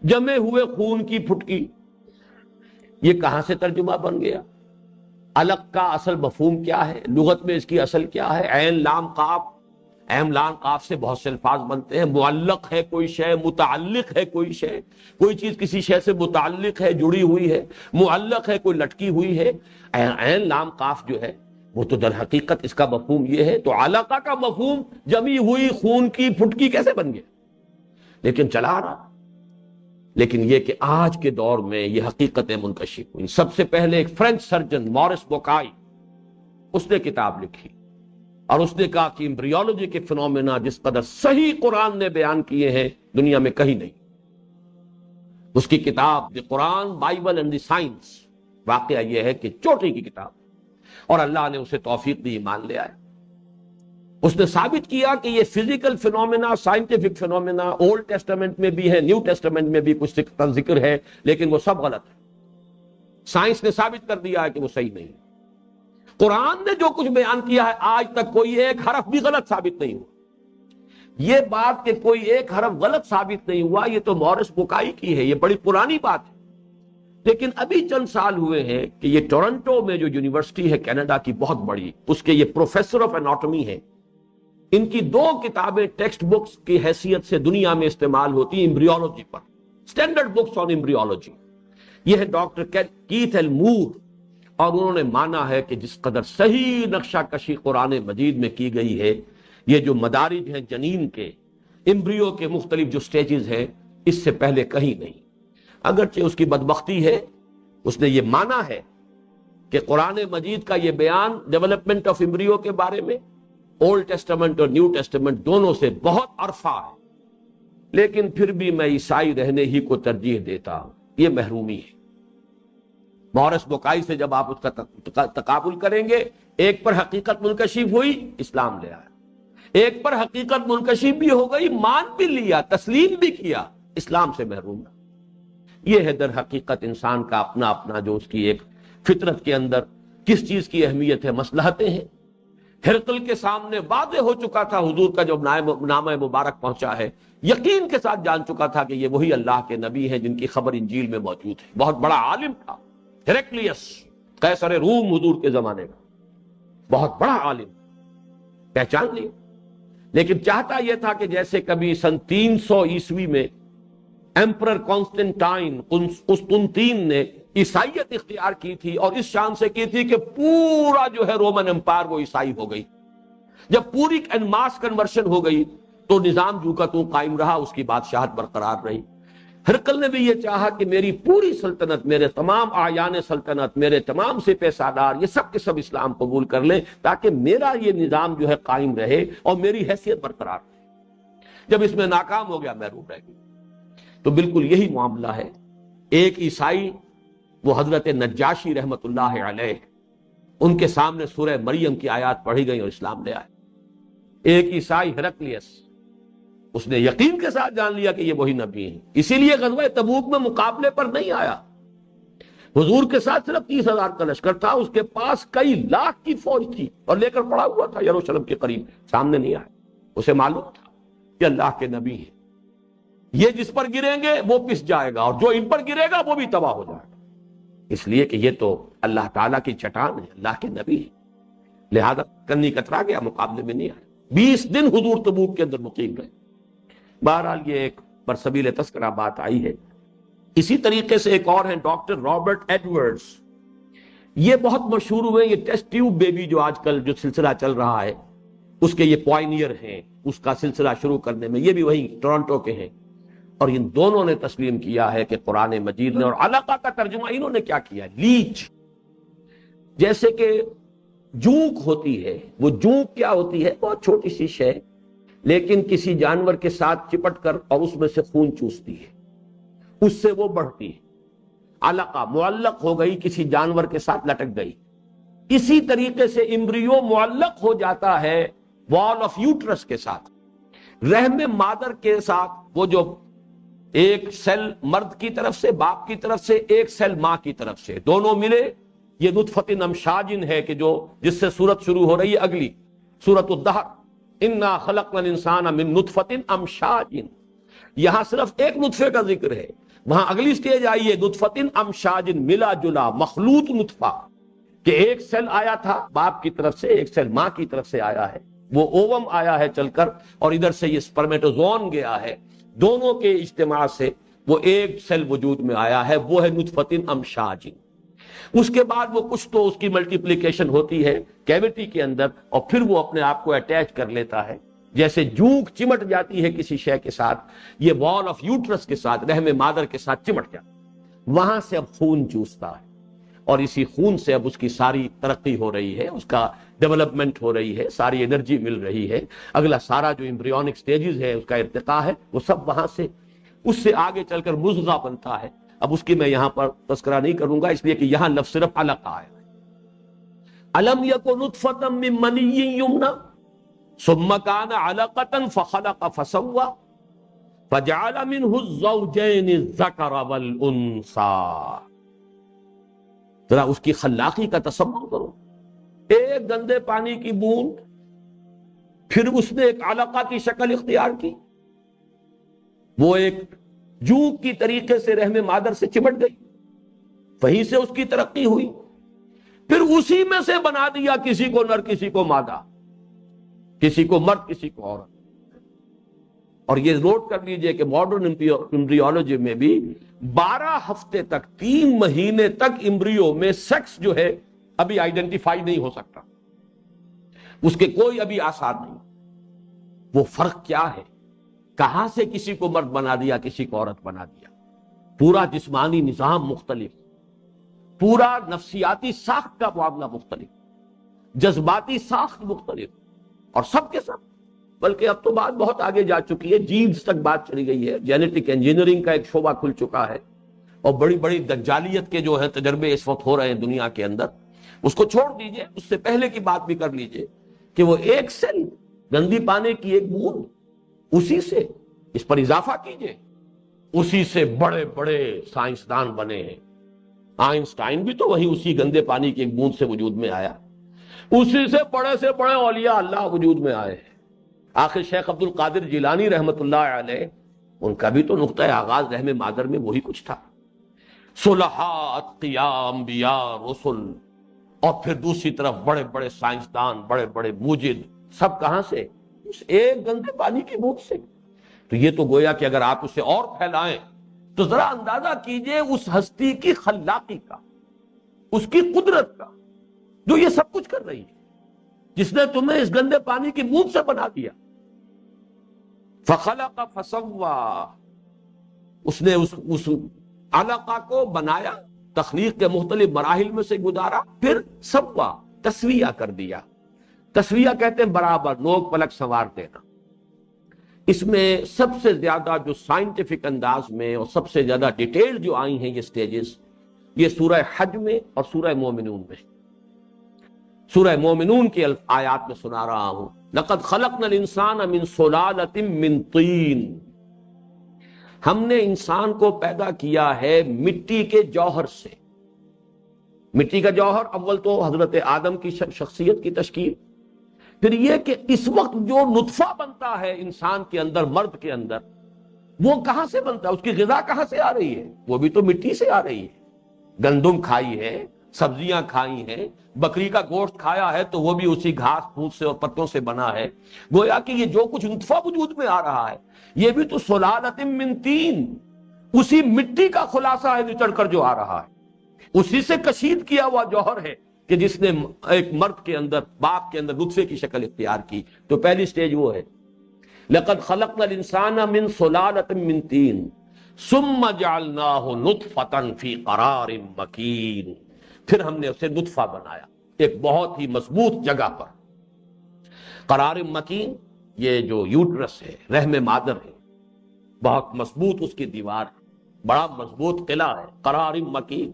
جمے ہوئے خون کی پھٹکی، یہ کہاں سے ترجمہ بن گیا؟ علق کا اصل مفہوم کیا ہے؟ لغت میں اس کی اصل کیا ہے؟ عین لام قاف، عین لام قاف سے بہت سے الفاظ بنتے ہیں۔ معلق ہے کوئی شے، متعلق ہے کوئی شے، کوئی چیز کسی شے سے متعلق ہے، جڑی ہوئی ہے، معلق ہے کوئی لٹکی ہوئی ہے۔ عین لام قاف جو ہے وہ تو در حقیقت اس کا مفہوم یہ ہے، تو علقہ کا مفہوم جمی ہوئی خون کی پھٹکی کیسے بن گیا؟ لیکن چلا آ رہا۔ لیکن یہ کہ آج کے دور میں یہ حقیقتیں منکشف ہوئی۔ سب سے پہلے ایک فرینچ سرجن مورس بوکائی، اس نے کتاب لکھی اور اس نے کہا کہ امبریولوجی کے فنومینا جس قدر صحیح قرآن نے بیان کیے ہیں دنیا میں کہیں نہیں۔ اس کی کتاب دی قرآن بائبل اینڈ دی سائنس، واقعہ یہ ہے کہ چوٹی کی کتاب، اور اللہ نے اسے توفیق دی، ایمان لے آئے۔ اس نے ثابت کیا کہ یہ physical phenomena, scientific phenomena old Testament میں بھی ہے، نیو ٹیسٹامنٹ میں بھی کچھ ذکر ہے، لیکن وہ سب غلط ہے۔ سائنس نے ثابت کر دیا ہے کہ وہ صحیح نہیں ہے۔ قرآن نے جو کچھ بیان کیا ہے آج تک کوئی ایک حرف بھی غلط ثابت نہیں ہوا۔ یہ بات کہ کوئی ایک حرف غلط ثابت نہیں ہوا، یہ تو مورس بوکائی کی ہے، یہ بڑی پرانی بات ہے۔ لیکن ابھی چند سال ہوئے ہیں کہ یہ ٹورنٹو میں جو یونیورسٹی ہے کینیڈا کی بہت بڑی، اس کے یہ پروفیسر آف اناٹمی ہے، ان کی 2 کتابیں ٹیکسٹ بکس کی حیثیت سے دنیا میں استعمال ہوتی ہیں embryology per, standard books on embryology. یہ ہے ڈاکٹر کیتھ ایل مور، اور انہوں نے مانا ہے کہ جس قدر صحیح نقشہ کشی قرآن مجید میں کی گئی ہے، یہ جو مدارج ہیں جنین کے، امبریو کے مختلف جو سٹیجز ہیں، اس سے پہلے کہیں نہیں۔ اگرچہ اس کی بدبختی ہے، اس نے یہ مانا ہے کہ قرآن مجید کا یہ بیان ڈیولپمنٹ آف امبریو کے بارے میں اولڈ ٹیسٹامنٹ اور نیو ٹیسٹامنٹ دونوں سے بہت عرفہ ہے، لیکن پھر بھی میں عیسائی رہنے ہی کو ترجیح دیتا ہوں۔ یہ محرومی ہے۔ مورس بوکائی سے جب آپ اس کا تقابل کریں گے، ایک پر حقیقت منکشف ہوئی، اسلام لے آیا، ایک پر حقیقت منکشف بھی ہو گئی، مان بھی لیا، تسلیم بھی کیا، اسلام سے محروم ہے۔ یہ ہے در حقیقت انسان کا اپنا اپنا جو اس کی ایک فطرت کے اندر کس چیز کی اہمیت ہے، مصلحتیں ہیں۔ ہرقل کے سامنے واضح ہو چکا تھا، حضور کا جو نامہ مبارک پہنچا ہے، یقین کے ساتھ جان چکا تھا کہ یہ وہی اللہ کے نبی ہیں جن کی خبر انجیل میں موجود ہے۔ بہت بڑا عالم تھا ہرقلیس، قیصر روم حضور کے زمانے کا، بہت بڑا عالم، پہچان لیا۔ لیکن چاہتا یہ تھا کہ جیسے کبھی سن 300 عیسوی میں ایمپرر کانسٹنٹائن قسطنطین نے عیسائیت اختیار کی تھی، اور اس شان سے کی تھی کہ پورا جو ہے رومن امپائر وہ عیسائی ہو گئی۔ جب پوری ماس کنورشن ہو گئی تو نظام جو کا تو قائم رہا، اس کی بادشاہت برقرار رہی۔ ہرقل نے بھی یہ چاہا کہ میری پوری سلطنت، میرے تمام اعیان سلطنت، میرے تمام سپہ سالار، یہ سب کے سب اسلام قبول کر لیں تاکہ میرا یہ نظام جو ہے قائم رہے اور میری حیثیت برقرار رہے۔ جب اس میں ناکام ہو گیا، محروم رہ گئی۔ تو بالکل یہی معاملہ ہے۔ ایک عیسائی وہ حضرت نجاشی رحمت اللہ علیہ، ان کے سامنے سورہ مریم کی آیات پڑھی گئی اور اسلام لے آئے۔ ایک عیسائی ہرقلیس، اس نے یقین کے ساتھ جان لیا کہ یہ وہی نبی ہیں، اسی لیے غزوہ تبوک میں مقابلے پر نہیں آیا۔ حضور کے ساتھ صرف 30,000 کا لشکر تھا، اس کے پاس کئی لاکھ کی فوج تھی اور لے کر پڑا ہوا تھا یروشلم کے قریب، سامنے نہیں آیا۔ اسے معلوم تھا کہ اللہ کے نبی ہیں، یہ جس پر گریں گے وہ پس جائے گا، اور جو ان پر گرے گا وہ بھی تباہ ہو جائے گا۔ اس لیے کہ یہ تو اللہ تعالیٰ کی چٹان ہے، اللہ کے نبی ہے، لہذا کنی کترا گیا، مقابلے میں نہیں آیا۔ 20 دن حضور تبوک کے اندر مقیم رہے۔ بہرحال یہ ایک برسبیل تذکرہ بات آئی ہے۔ اسی طریقے سے ایک اور ہیں ڈاکٹر رابرٹ ایڈورڈز، یہ بہت مشہور ہوئے، یہ ٹیسٹ ٹیوب بیبی جو آج کل جو سلسلہ چل رہا ہے اس کے یہ پوائنیئر ہیں، اس کا سلسلہ شروع کرنے میں، یہ بھی وہیں ٹورنٹو کے ہیں، اور ان دونوں نے تسلیم کیا ہے کہ قرآن مجید نے، اور علقہ کا ترجمہ انہوں نے کیا کیا، لیچ، جیسے کہ جونک ہوتی ہے، وہ جونک کیا ہوتی ہے، بہت چھوٹی سی شے لیکن کسی جانور کے ساتھ چپٹ کر اور اس میں سے خون چوستی ہے، اس سے وہ بڑھتی ہے۔ علقہ معلق ہو گئی، کسی جانور کے ساتھ لٹک گئی۔ اسی طریقے سے امبریو معلق ہو جاتا ہے وال آف یوٹرس کے ساتھ، رحم مادر کے ساتھ، وہ جو ایک سیل مرد کی طرف سے، باپ کی طرف سے، ایک سیل ماں کی طرف سے، دونوں ملے، یہ نطفۃ امشاج ہے کہ جو جس سے سورت شروع ہو رہی ہے اگلی سورۃ الدہر، انا خلقنا الانسان من نطفۃ امشاج، یہاں صرف ایک نطفے کا ذکر ہے، وہاں اگلی سٹیج آئی ہے نطفۃ امشاج، ملا جلا مخلوط نطفہ، کہ ایک سیل آیا تھا باپ کی طرف سے، ایک سیل ماں کی طرف سے آیا ہے، وہ اووم آیا ہے چل کر، اور ادھر سے یہ سپرمیٹوزون گیا ہے، دونوں کے اجتماع سے وہ ایک سیل وجود میں آیا ہے، وہ ہے نطفۃ امشاج۔ اس کے بعد وہ کچھ تو اس کی ملٹیپلیکیشن ہوتی ہے کیویٹی کے اندر، اور پھر وہ اپنے آپ کو اٹیچ کر لیتا ہے، جیسے جونک چمٹ جاتی ہے کسی شے کے ساتھ، یہ وال آف یوٹرس کے ساتھ، رحم مادر کے ساتھ چمٹ جاتا ہے، وہاں سے اب خون چوستا ہے، اور اسی خون سے اب اس کی ساری ترقی ہو رہی ہے، اس کا ڈیولپمنٹ ہو رہی ہے، ساری انرجی مل رہی ہے، اگلا سارا جو ایمبریونک سٹیجز ہے، اس کا ارتقاء ہے، وہ سب وہاں سے، اس سے آگے چل کر مضغہ بنتا ہے۔ اب اس کی میں یہاں پر تذکرہ نہیں کروں گا، اس لیے کہ یہاں لفظ صرف علقہ آیا ہے۔ الم یکن نطفۃ من منی یمنی ثم کان علقۃ فخلق فسوی فجعل منه الزوجین الذکر والانثی۔ ذرا اس کی خلاقی کا تصور کرو، ایک گندے پانی کی بوند، پھر اس نے ایک علقہ کی شکل اختیار کی، وہ ایک جونک کی طریقے سے رحم مادر سے چمٹ گئی، وہیں سے اس کی ترقی ہوئی، پھر اسی میں سے بنا دیا کسی کو نر، کسی کو مادہ، کسی کو مرد، کسی کو عورت۔ اور یہ نوٹ کر لیجئے کہ ماڈرن امبریولوجی میں بھی 12 ہفتے تک، 3 مہینے تک امبریو میں سیکس جو ہے ابھی آئیڈینٹیفائی نہیں ہو سکتا، اس کے کوئی ابھی آثار نہیں۔ وہ فرق کیا ہے، کہاں سے کسی کو مرد بنا دیا، کسی کو عورت بنا دیا، پورا جسمانی نظام مختلف، پورا نفسیاتی ساخت کا معاملہ مختلف، جذباتی ساخت مختلف، اور سب کے سب، بلکہ اب تو بات بہت آگے جا چکی ہے، جینز تک بات چلی گئی ہے، جینیٹک انجینئرنگ کا ایک شعبہ کھل چکا ہے، اور بڑی بڑی دجالیت کے جو ہے تجربے اس وقت ہو رہے ہیں دنیا کے اندر۔ اس کو چھوڑ دیجئے، اس سے پہلے کی بات بھی کر لیجئے کہ وہ ایک سیل، گندی پانی کی ایک بوند، اسی سے اس پر اضافہ کیجئے، اسی سے بڑے بڑے سائنسدان بنے ہیں۔ آئنسٹائن بھی تو وہی اسی گندے پانی کی ایک بوند سے وجود میں آیا، اسی سے بڑے اولیاء اللہ وجود میں آئے ہیں۔ آخر شیخ عبد القادر جیلانی رحمت اللہ علیہ، ان کا بھی تو نقطہ آغاز رحم مادر میں وہی کچھ تھا، صلحاء اتقیاء انبیاء رسل، اور پھر دوسری طرف بڑے بڑے سائنسدان، بڑے بڑے موجد، سب کہاں سے، اس ایک گندے پانی کی بوند سے۔ تو یہ تو گویا کہ اگر آپ اسے اور پھیلائیں تو ذرا اندازہ کیجئے اس ہستی کی خلاقی کا، اس کی قدرت کا، جو یہ سب کچھ کر رہی ہے، جس نے تمہیں اس گندے پانی کی بوند سے بنا دیا۔ فخلق فسوی، اس نے اس علقہ کو بنایا، تخلیق کے مختلف مراحل میں سے گزارا، پھر سوا، تسویہ کر دیا۔ تسویہ کہتے ہیں برابر، نوک پلک سنوار دینا۔ اس میں سب سے زیادہ جو سائنٹیفک انداز میں اور سب سے زیادہ ڈیٹیل جو آئی ہیں یہ سٹیجز، یہ سورہ حج میں اور سورہ مومنون میں۔ سورہ مومنون کی آیات میں سنا رہا ہوں، لَقَدْ خَلَقْنَا الْإِنسَانَ مِنْ صُلَالَةٍ مِّن طِينٍ، ہم نے انسان کو پیدا کیا ہے مٹی کے جوہر سے۔ مٹی کا جوہر، اول تو حضرت آدم کی شخصیت کی تشکیل، پھر یہ کہ اس وقت جو نطفہ بنتا ہے انسان کے اندر، مرد کے اندر، وہ کہاں سے بنتا ہے، اس کی غذا کہاں سے آ رہی ہے، وہ بھی تو مٹی سے آ رہی ہے۔ گندم کھائی ہے، سبزیاں کھائی ہیں، بکری کا گوشت کھایا ہے تو وہ بھی اسی گھاس پھوس سے اور پتوں سے بنا ہے. گویا کہ یہ جو کچھ نطفہ وجود میں آ رہا ہے یہ بھی تو سلالۃ من طین، اسی مٹی کا خلاصہ ہے نچڑ کر جو آ رہا ہے، اسی سے کشید کیا ہوا جوہر ہے کہ جس نے ایک مرد کے اندر، باپ کے اندر نطفے کی شکل اختیار کی. تو پہلی سٹیج وہ ہے. لقد خلقنا الانسان من سلالۃ من طین ثم جعلناہ نطفۃ فی قرار مکین. پھر ہم نے اسے نطفہ بنایا ایک بہت ہی مضبوط جگہ پر. قرار مکین، یہ جو یوٹرس ہے، رحم مادر ہے، بہت مضبوط اس کی دیوار ہے، بڑا مضبوط قلعہ ہے. قرار مکین.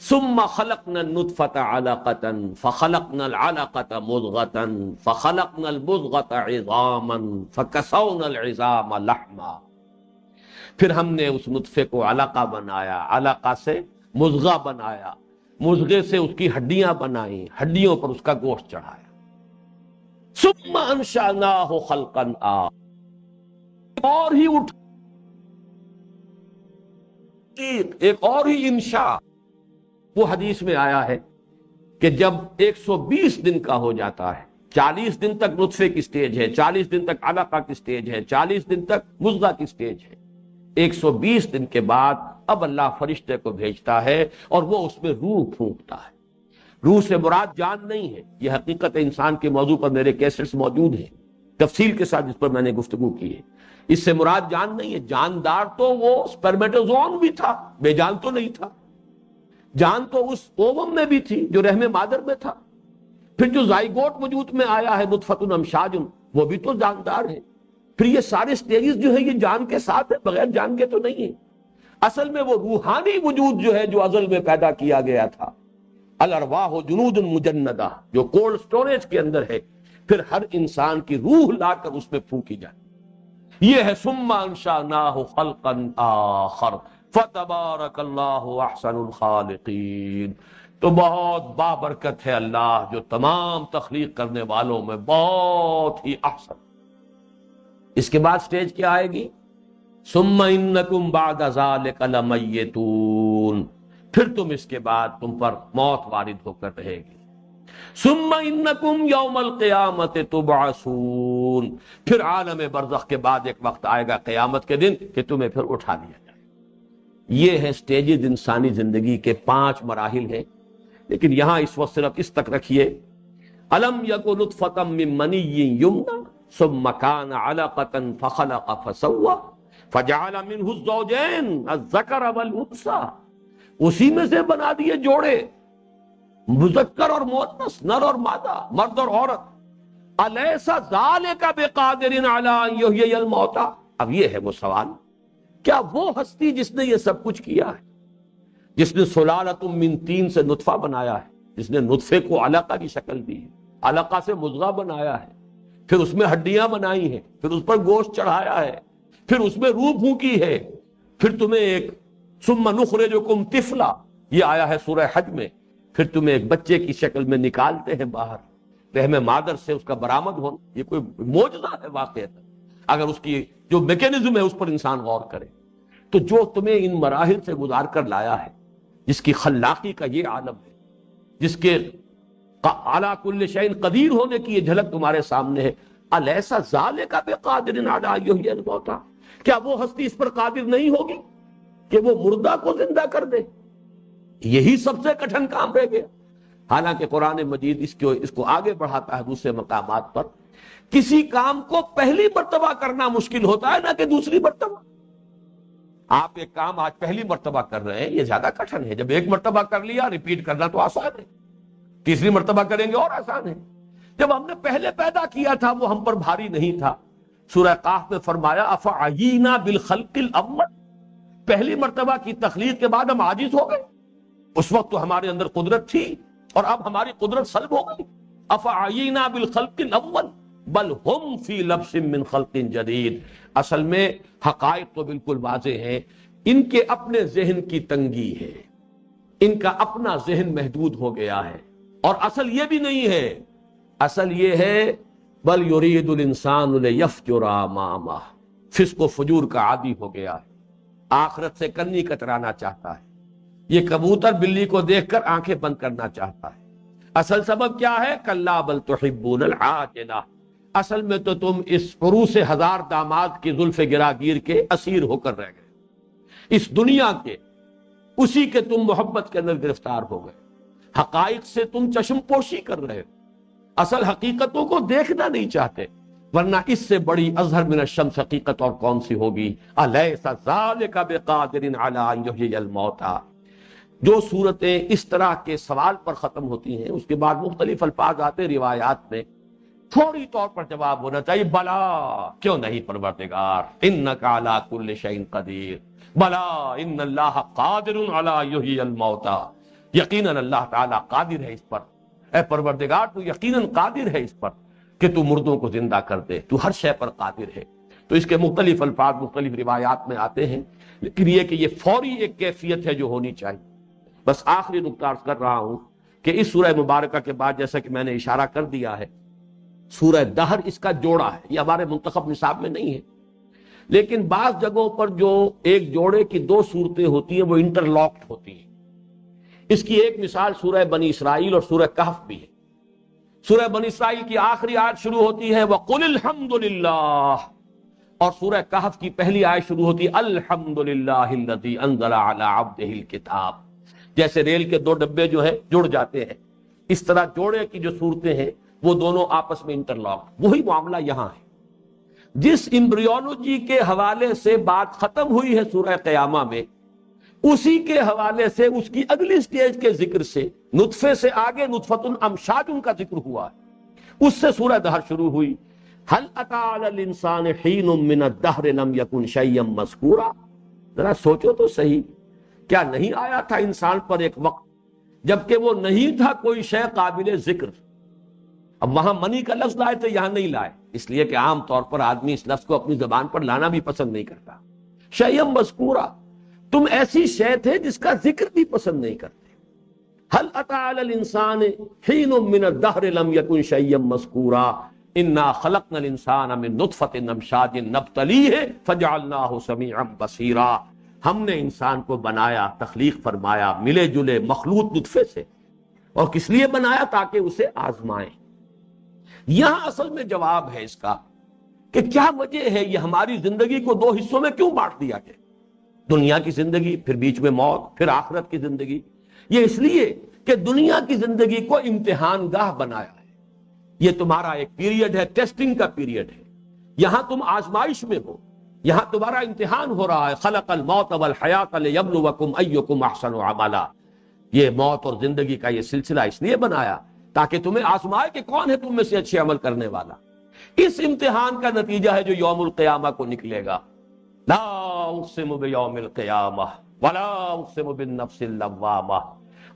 ثم خلقنا النطفة علقة فخلقنا العلقة مضغة فخلقنا المضغة عظاما فكسونا العظام لحما. پھر ہم نے اس نطفے کو علقہ بنایا، علقہ سے مضغہ بنایا، مضغے سے اس کی ہڈیاں بنائیں، ہڈیوں پر اس کا گوشت چڑھایا. ثم انشأناه خلقا آخر، اور ہی اٹھ ایک اور ہی انشاء. وہ حدیث میں آیا ہے کہ جب 120 دن کا ہو جاتا ہے، 40 دن تک نطفے کی سٹیج ہے، 40 دن تک علقہ کی سٹیج ہے، 40 دن تک مضغہ کی سٹیج ہے، 120 دن کے بعد اب اللہ فرشتے کو بھیجتا ہے اور وہ اس میں روح پھونکتا ہے. روح سے مراد جان نہیں ہے. یہ حقیقت انسان کے موضوع پر میرے کیسٹس موجود ہیں تفصیل کے ساتھ، جس پر میں نے گفتگو کی ہے. اس سے مراد جان نہیں ہے. جاندار تو وہ سپرمیٹوزوان بھی تھا، بے جان تو نہیں تھا. جان تو اس اووم میں بھی تھی جو رحم مادر میں تھا. پھر جو زائگوٹ وجود میں آیا ہے نطفۃ امشاج، وہ بھی تو جاندار ہے. پھر یہ سارے سٹیجز جو ہے یہ جان کے ساتھ ہے، بغیر جان کے تو نہیں ہے. اصل میں وہ روحانی وجود جو ہے جو ازل میں پیدا کیا گیا تھا، الارواح جنود مجندہ، جو کولڈ سٹوریج کے اندر ہے، پھر ہر انسان کی روح لا کر اس میں پھونکی جائے. یہ ہے ثم انشأناہ خلقا آخر فتبارک اللہ احسن الخالقین. تو بہت بابرکت ہے اللہ جو تمام تخلیق کرنے والوں میں بہت ہی احسن. اس کے بعد سٹیج کیا آئے گی؟ ثم انکم بعد ذلک لمیتون. پھر تم اس کے بعد تم پر موت وارد ہو کر رہے گی. ثم انکم یوم القیامت تبعثون. پھر عالم برزخ کے بعد ایک وقت آئے گا قیامت کے دن کہ تمہیں پھر اٹھا لیا جائے. یہ ہے سٹیجز انسانی زندگی کے 5 مراحل ہیں. لیکن یہاں اس وقت صرف اس تک رکھیے. الم یکن نطفۃ من منی یمنی ثم کان علقۃ فخلق فسوی فجعل منہ الزوجین الذکر والانثی. اسی میں سے بنا دیے جوڑے، مذکر اور مؤنث، نر اور مادہ، مرد اور عورت. الیس ذلک بقادر علی ان یحیی الموتى. اب یہ ہے وہ سوال، کیا وہ ہستی جس نے یہ سب کچھ کیا ہے، جس نے سلالۃ من طین سے نطفہ بنایا ہے، جس نے نطفے کو علقہ کی شکل دی ہے، علقہ سے مضغہ بنایا ہے، پھر اس میں ہڈیاں بنائی ہیں، پھر اس پر گوشت چڑھایا ہے، پھر اس میں روح پھونکی ہے، پھر تمہیں ایک ثم نخرجکم طفلا، یہ آیا ہے سورہ حج میں، پھر تمہیں ایک بچے کی شکل میں نکالتے ہیں باہر رحم مادر سے، اس کا برآمد ہونا. یہ کوئی معجزہ ہے واقعہ، اگر اس کی جو میکینزم ہے اس پر انسان غور کرے. تو جو تمہیں ان مراحل سے گزار کر لایا ہے، جس کی خلاقی کا یہ عالم ہے، جس کے علی کل شیء قدیر ہونے کی یہ جھلک تمہارے سامنے ہے. الیس ذلک بقادر علی ان یحیی الموتى. کیا وہ ہستی اس پر قادر نہیں ہوگی کہ وہ مردہ کو زندہ کر دے؟ یہی سب سے کٹھن کام رہ گیا. حالانکہ قرآن مجید اس کو آگے بڑھاتا ہے دوسرے مقامات پر. کسی کام کو پہلی مرتبہ کرنا مشکل ہوتا ہے نہ کہ دوسری مرتبہ. آپ ایک کام آج پہلی مرتبہ کر رہے ہیں، یہ زیادہ کٹھن ہے. جب ایک مرتبہ کر لیا، ریپیٹ کرنا تو آسان ہے، تیسری مرتبہ کریں گے اور آسان ہے. جب ہم نے پہلے پیدا کیا تھا وہ ہم پر بھاری نہیں تھا. سورہ قاف میں فرمایا افعینا بالخلق الاول. پہلی مرتبہ کی تخلیق کے بعد ہم عاجز ہو گئے. اس وقت تو ہمارے اندر قدرت تھی اور اب ہماری قدرت سلب ہو گئی. افعینا بالخلق الاول بل ہم فی لبس من خلق جدید. اصل میں حقائق تو بالکل واضح ہیں. ان کے اپنے ذہن کی تنگی ہے، ان کا اپنا ذہن محدود ہو گیا ہے. اور اصل یہ بھی نہیں ہے، اصل یہ ہے بل یرید الانسان لیفجر امامہ. فسق و فجور کا عادی ہو گیا ہے، آخرت سے کنی کترانا چاہتا ہے، یہ کبوتر بلی کو دیکھ کر آنکھیں بند کرنا چاہتا ہے۔ اصل سبب کیا ہے؟ کلا بل تحبون العاجلہ، اصل میں تو تم اس عروس ہزار داماد کی زلف گراگیر کے اسیر ہو کر رہ گئے، اس دنیا کے اسی کے تم محبت کے اندر گرفتار ہو گئے، حقائق سے تم چشم پوشی کر رہے ہو، اصل حقیقتوں کو دیکھنا نہیں چاہتے، ورنہ اس سے بڑی اظہر من الشمس حقیقت اور کون سی ہوگی؟ الیس ذالک بقادر علی ان یحیی الموتى۔ جو صورتیں اس طرح کے سوال پر ختم ہوتی ہیں اس کے بعد مختلف الفاظ آتے روایات میں، تھوڑی طور پر جواب ہونا چاہیے، بلا کیوں نہیں پروردگار، انک علی کل شیء قدیر، بلا ان اللہ قادر علی یحیی الموتى، یقیناً اللہ تعالیٰ قادر ہے اس پر، اے پروردگار تو یقیناً قادر ہے اس پر کہ تو مردوں کو زندہ کر دے، تو ہر شے پر قادر ہے۔ تو اس کے مختلف الفاظ مختلف روایات میں آتے ہیں، لیکن یہ کہ یہ فوری ایک کیفیت ہے جو ہونی چاہیے۔ بس آخری نقطہ عرض کر رہا ہوں کہ اس سورہ مبارکہ کے بعد جیسا کہ میں نے اشارہ کر دیا ہے، سورہ دہر اس کا جوڑا ہے، یہ ہمارے منتخب نصاب میں نہیں ہے، لیکن بعض جگہوں پر جو ایک جوڑے کی دو صورتیں ہوتی ہیں وہ انٹرلاکڈ ہوتی ہیں۔ اس کی ایک مثال سورہ بنی اسرائیل اور سورہ کہف بھی ہے۔ سورہ بنی اسرائیل کی آخری آیت شروع ہوتی ہے وَقُلِ الْحَمْدُ لِلَّهِ، اور سورہ کہف کی پہلی آیت شروع ہوتی ہے الْحَمْدُ لِلَّهِ الَّذِي أَنزَلَ عَلَىٰ عَبْدِهِ الْكِتَابَ۔ جیسے ریل کے دو ڈبے جو ہے جڑ جاتے ہیں، اس طرح جوڑے کی جو صورتیں ہیں وہ دونوں آپس میں انٹرلاک، وہی معاملہ یہاں ہے۔ جس ایمبریولوجی کے حوالے سے بات ختم ہوئی ہے سورہ قیامہ میں، اسی کے حوالے سے اس کی اگلی سٹیج کے ذکر سے، نطفے سے آگے نطفۃ امشاج کا ذکر ہوا ہے، اس سے سورہ دہر شروع ہوئی۔ هل اتى على الانسان حين من الدهر لم يكن شيئا مذكورا، ذرا سوچو تو صحیح، کیا نہیں آیا تھا انسان پر ایک وقت جبکہ وہ نہیں تھا کوئی شے قابل ذکر؟ اب وہاں منی کا لفظ لائے تھے، یہاں نہیں لائے، اس لیے کہ عام طور پر آدمی اس لفظ کو اپنی زبان پر لانا بھی پسند نہیں کرتا۔ شیئا مذکورا، تم ایسی شے تھے جس کا ذکر بھی پسند نہیں کرتے۔ هل اتى على الانسان حين من الدهر لم يكن شيئا مذكورا انا خلقنا الانسان من نطفة امشاج نبتليه فجعلناه سميعا بصيرا، ہم نے انسان کو بنایا، تخلیق فرمایا ملے جلے مخلوط نطفے سے، اور کس لیے بنایا؟ تاکہ اسے آزمائیں۔ یہاں اصل میں جواب ہے اس کا کہ کیا وجہ ہے یہ ہماری زندگی کو دو حصوں میں کیوں بانٹ دیا گیا؟ دنیا کی زندگی، پھر بیچ میں موت، پھر آخرت کی زندگی۔ یہ اس لیے کہ دنیا کی زندگی کو امتحان گاہ بنایا ہے، یہ تمہارا ایک پیریڈ ہے، ٹیسٹنگ کا پیریڈ ہے، یہاں تم آزمائش میں ہو، یہاں تمہارا امتحان ہو رہا ہے۔ خلق الموت والحیات لیبلوکم ایکم احسن عملا، یہ موت اور زندگی کا یہ سلسلہ اس لیے بنایا تاکہ تمہیں آزمائے کہ کون ہے تم میں سے اچھے عمل کرنے والا۔ اس امتحان کا نتیجہ ہے جو یوم القیامہ کو نکلے گا۔ لا اقسم بیوم القیامہ ولا اقسم بالنفس اللوامہ،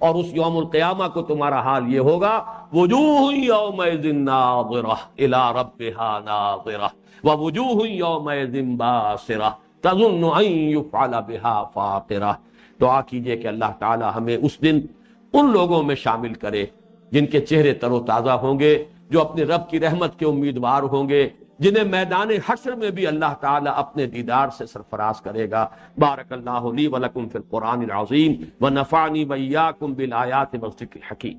اور اس یوم القیامہ کو تمہارا حال یہ ہوگا وجوہ یومئذ ناظرہ الی ربہا ناظرہ ووجوہ یومئذ باسرہ تظن ان یفعل بہا فاقرہ۔ دعا کیجئے کہ اللہ تعالی ہمیں اس دن ان لوگوں میں شامل کرے جن کے چہرے تر و تازہ ہوں گے، جو اپنے رب کی رحمت کے امیدوار ہوں گے، جنہیں میدان حشر میں بھی اللہ تعالیٰ اپنے دیدار سے سرفراز کرے گا۔ بارک اللہ لی ولکم فی القرآن العظیم ونفعنی وإیاکم بالآیات والذکر الحکیم۔